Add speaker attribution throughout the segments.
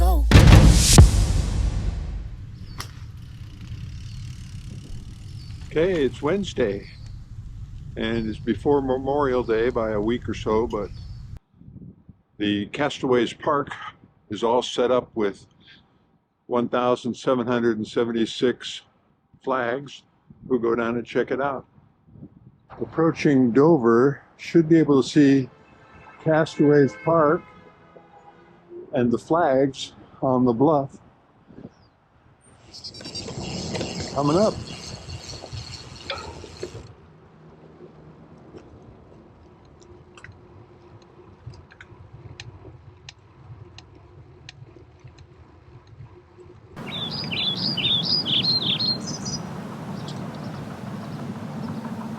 Speaker 1: go.
Speaker 2: Okay, it's Wednesday, and it's before Memorial Day by a week or so, but the Castaways Park is all set up with 1,776 flags. We'll go down and check it out. Approaching Dover, should be able to see Castaways Park and the flags on the bluff. Coming up.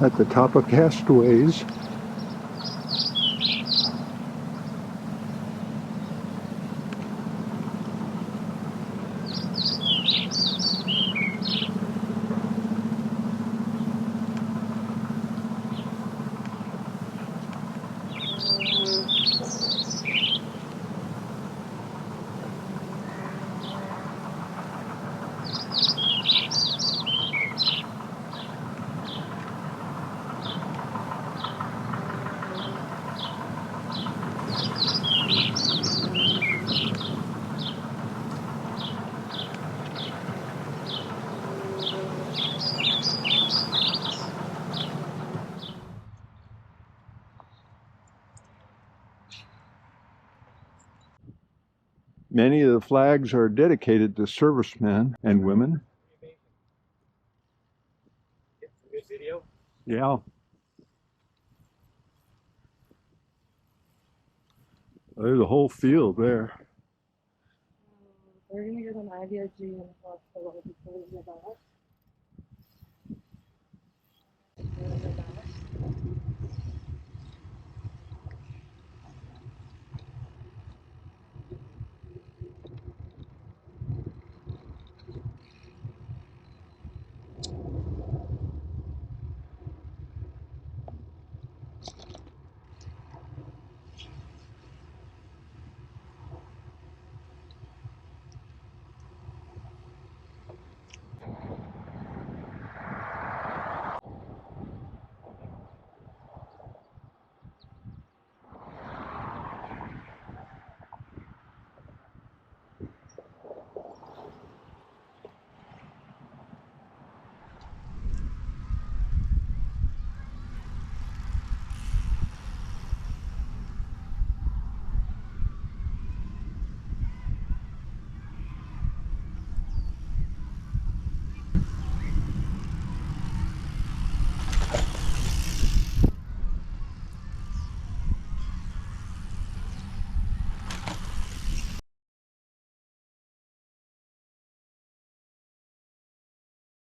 Speaker 2: At the top of Castaways. Many of the flags are dedicated to servicemen and women.
Speaker 3: Good video.
Speaker 2: Yeah. There's a whole field there.
Speaker 4: We're gonna get an idea, G, and talk a little bit about